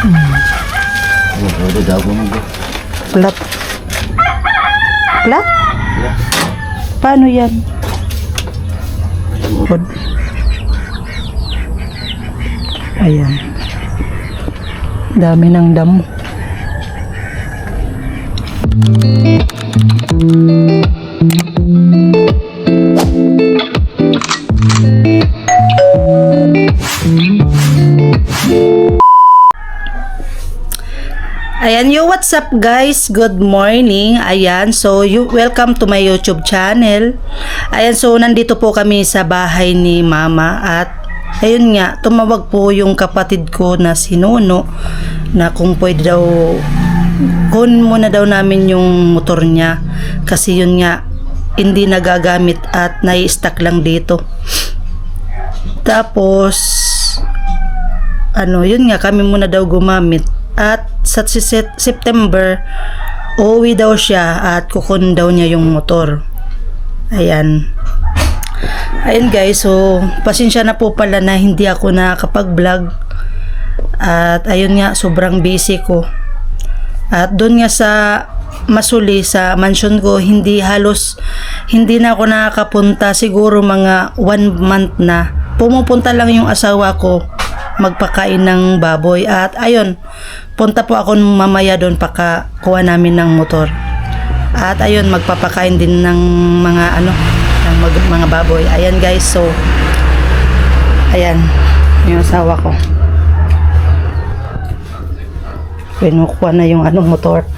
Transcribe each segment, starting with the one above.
Plat. Plat? Paano yan? Pod. Ayan. Dami ng damo. Ayan, what's up guys? Good morning. Ayan, so welcome to my YouTube channel. Ayan, so nandito po kami sa bahay ni Mama at ayun nga, tumawag po yung kapatid ko na si Nono na kung pwede daw kunin muna daw namin yung motor niya kasi yun nga hindi nagagamit at nai-stack lang dito. Tapos yun nga, kami muna daw gumamit. At sa September, uuwi daw siya at kukunin daw niya yung motor. Ayan. Ayan guys, so pasensya na po pala na hindi ako nakakapag-vlog. At ayun nga, sobrang busy ko. At doon nga sa Masuli, sa mansion ko, hindi na ako nakakapunta. Siguro mga 1 month na. Pumupunta lang yung asawa ko magpakain ng baboy at ayun, punta po ako mamaya doon pakakuha namin ng motor at ayun, magpapakain din ng mga ng mga baboy. Ayan guys, so ayan yung asawa ko, pinukuha na yung motor.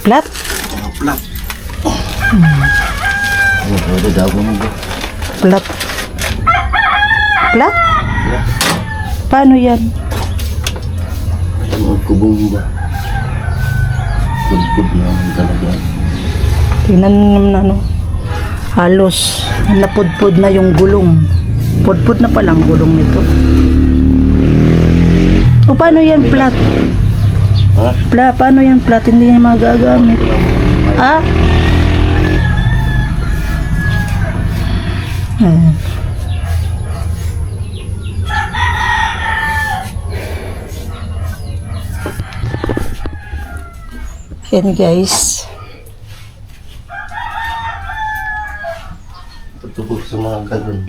Plat? Plat. Plat. Plat? Paano yan? Kubong ba? Pudpud naman talaga. Tingnan naman halos napudpud na yung gulong. Pudpud na palang gulong nito. O paano yan plat? Ha? Paano yan plat? Hindi niya magagamit. Ah? Yan guys. Tutubog sa mga ganun.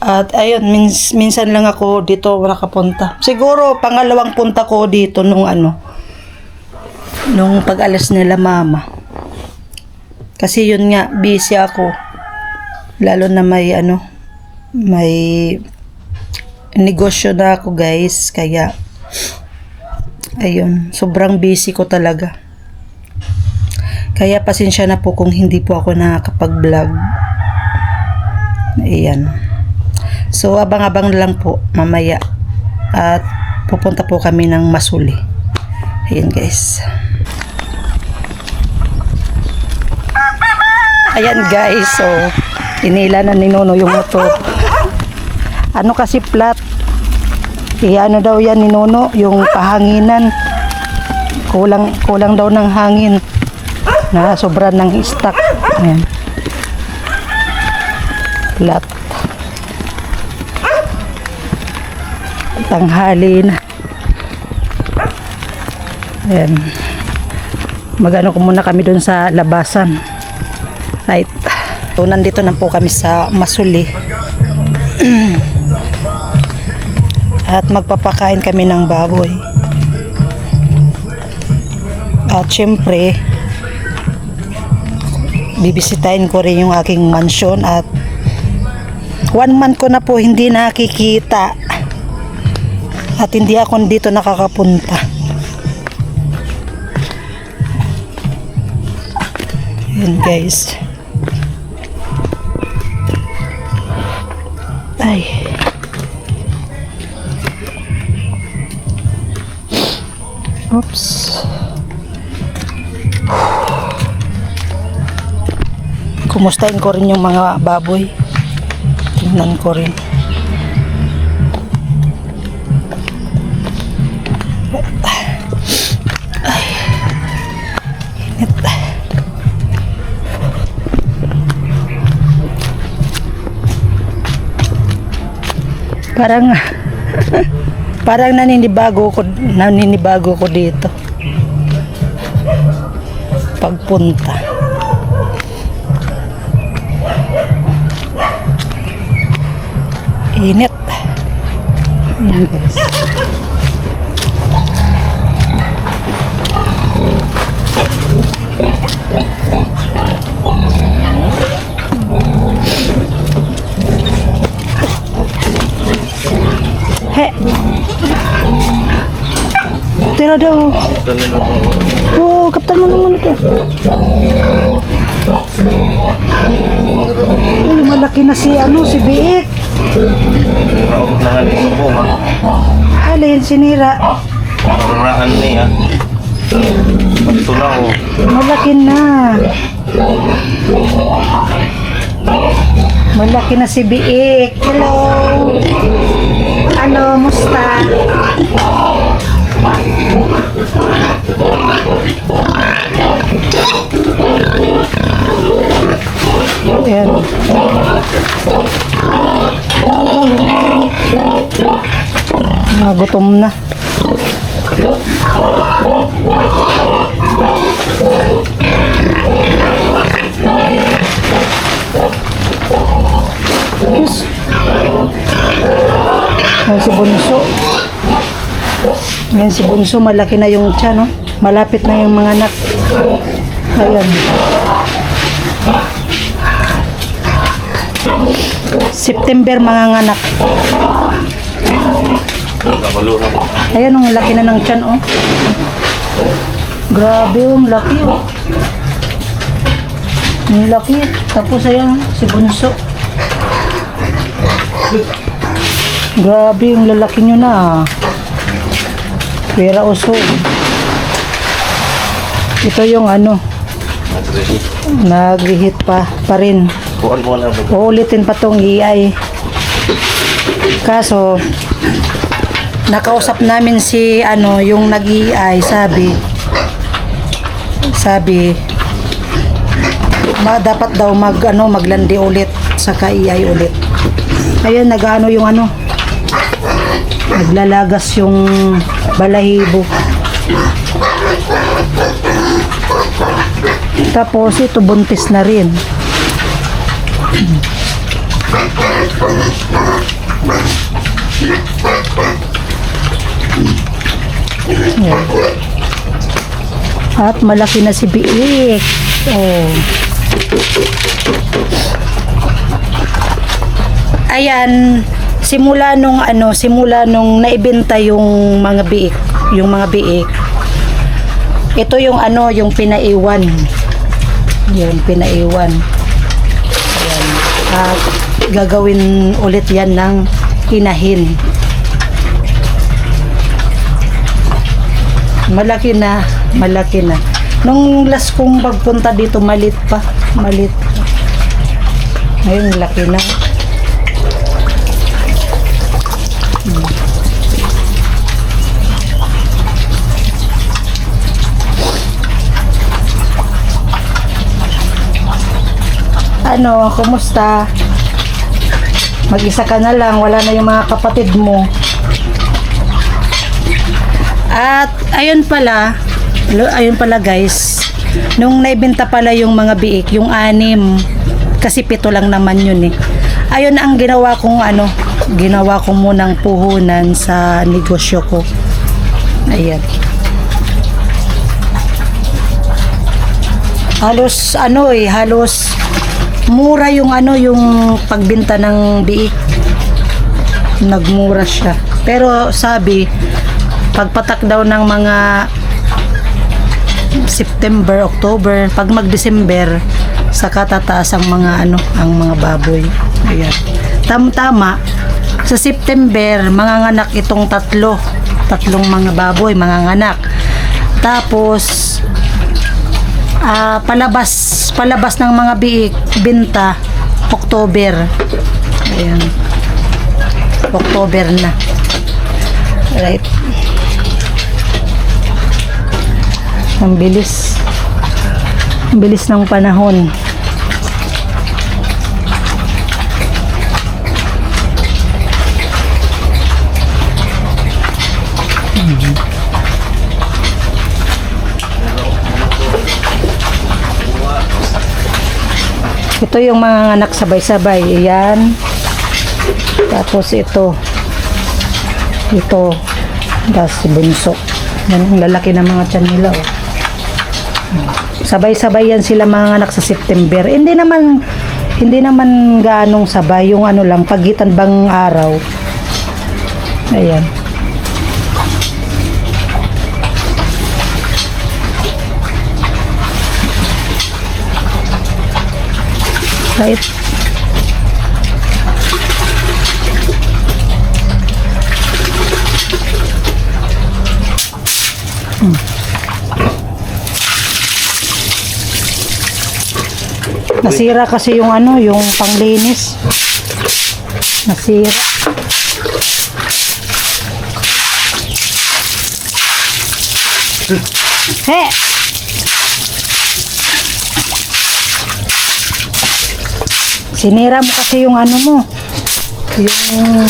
At ayun, minsan lang ako dito nakapunta. Siguro pangalawang punta ko dito nung pag-alis nila Mama. Kasi yun nga, busy ako. Lalo na may negosyo na ako guys, kaya ayun, sobrang busy ko talaga. Kaya pasensya na po kung hindi po ako nakakapag-vlog. Ayan. So abang-abang lang po mamaya at pupunta po kami ng Masuli. Ayan guys. Ayan guys, so inila na ni Nono yung motor. Kasi plat. Daw yan ni Nono, yung pahanginan. Kulang daw ng hangin. Na sobra ng stock. Ayan. Plat. Tanghali na. Ayan. Ko muna kami doon sa labasan. Right. So, nandito na po kami sa Masuli. At magpapakain kami ng baboy. At syempre, bibisitahin ko rin yung aking mansyon at 1 month ko na po hindi nakikita. At hindi ako dito nakakapunta. Yan guys. Ay. Oops. Kumustahin ko rin yung mga baboy. Tingnan ko rin. Ay. Init. Parang parang naninibago ko dito. Pagpunta. Init. Ayan guys. He. Tira daw. Oh, kaptan mo naman ito. Ay, malaki na si si Biik. Naubos na nga nito po, ha? Alin, sinira. Marunaan niya. Ito na, oh. Malaki na. Malaki na si Biik. Hello. Ano, musta? Ayan. Gutom na. Yes. Ayan si Bunso. Ayan si Bunso, malaki na yung tiyan, no? Malapit na yung mga anak. Ayan. September mga anak. Ayan, ang laki na ng tiyan, oh. Grabe, ang laki, oh. Ang laki. Tapos ayan, si Bunso. Grabe, yung lalaki nyo na. Pera uso. Ito yung nag-hit pa rin. Buwan mo na ba? Uulitin pa tong EI. Kaso, nakausap namin si yung nag-EI, sabi, dapat daw maglandi ulit sa EI ulit. Ayun, naglalagas yung balahibo. Tapos ito buntis na rin. Yan. At malaki na si Biik. Oh. Ayan, simula nung naibenta yung mga biik, ito yung yung pinaiwan. Yung pinaiwan. Ayan. At gagawin ulit yan ng inahin. Malaki na. Nung last kong pagpunta dito, malit pa. Ngayon, laki na. Kumusta? Mag-isa ka na lang, wala na yung mga kapatid mo. At ayun pala guys, nung naibenta pala yung mga biik, yung 6, kasi 7 lang naman yun eh. Ayun ang ginawa kong munang puhunan sa negosyo ko. Ayan. Halos mura yung pagbenta ng biik. Nagmura siya. Pero sabi, pagpatak daw ng mga September, October, pag mag-December, saka tataas ang mga mga baboy. Ayan. Tama. Sa September, manganganak itong tatlong mga baboy, manganganak. Tapos palabas ng mga biik, binta October. Ayan. October na. Right. Ang bilis ng panahon. Ito yung mga anak sabay-sabay. Ayan. Tapos ito. Ito. Tapos si bunso. Yan ang lalaki ng mga tiyan nila. Oh. Sabay-sabay yan sila mga anak sa September. Hindi naman gaanong sabay. Yung ano lang, pagitan bang araw. Ayan. Right. Nasira kasi yung ano, yung panglinis. Nasira. He! Sinira mo kasi yung ano mo. Yung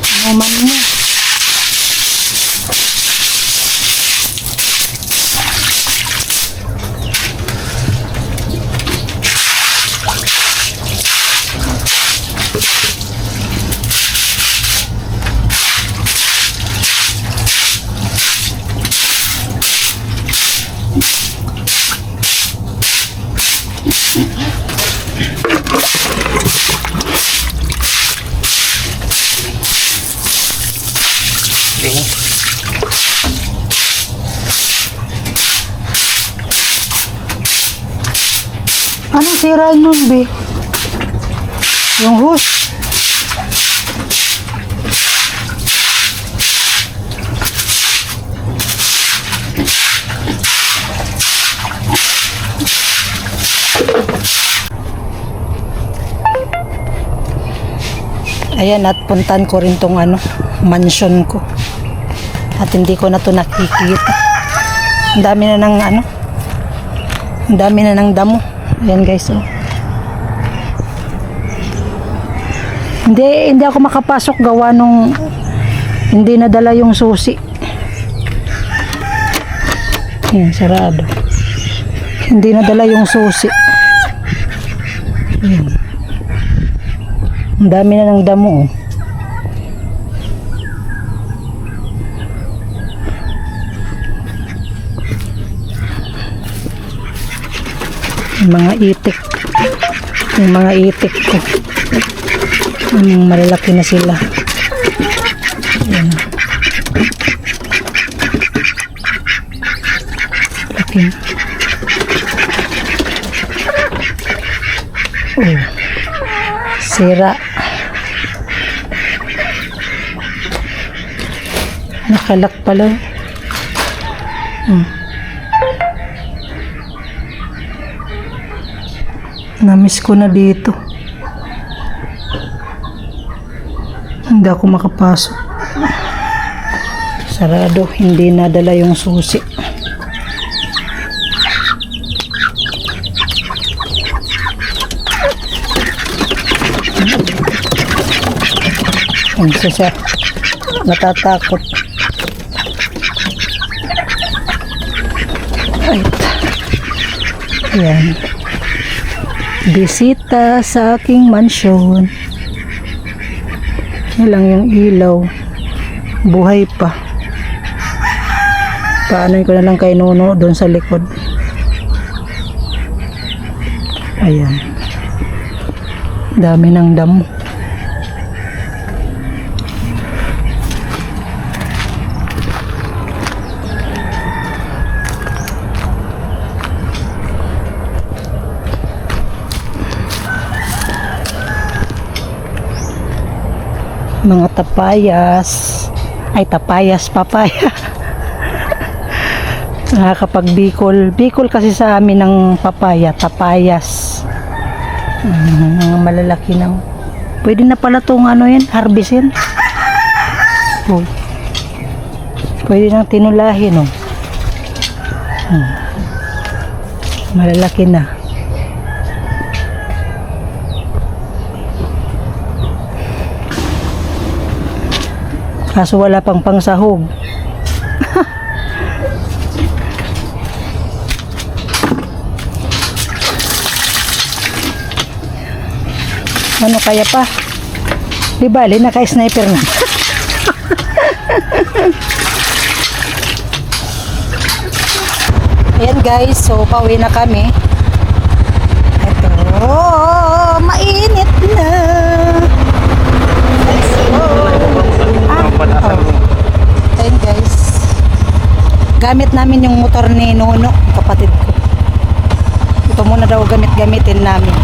ano man mo. Anong sira nun, be? Yung hose. Ayan, at puntan ko rin tong ano, mansion ko. At hindi ko na to nakikita. Ang dami na ng ano, ang dami na ng damo. Ayan guys, oh. Hindi ako makapasok gawa nung hindi nadala yung susi. Ayan, sarado. Hindi nadala yung susi. Ayan. Ang dami na ng damo, oh. Yung mga itik ko, malalaki na sila. Ayan. Laki. Oh, sira. Nakalak pala. Namiss ko na dito. Hindi ako makapasok. Sarado, hindi nadala yung susi. Ang siya, natatakot. Right. Ayan. Bisita sa aking mansyon. Yan lang yung ilaw. Buhay pa. Paanoin ko na lang kay Nono doon sa likod. Ayan. Dami ng damo. Mga tapayas. Ay, tapayas, papaya. Nakakapag Bicol kasi sa amin ng papaya, tapayas. Mga malalaki ng. Pwede na pala itong ano yan, harbisin. Oh. Pwede nang tinulahin, oh. Malalaki na. Kaso wala pang pangsahog. Ano kaya pa? Di bali, naka-sniper na. Ayan guys, so pauwi na kami. Ito, mainit na. Let's go. Ayan guys. Gamit namin yung motor ni Nono, kapatid ko. Ito muna daw gamitin namin.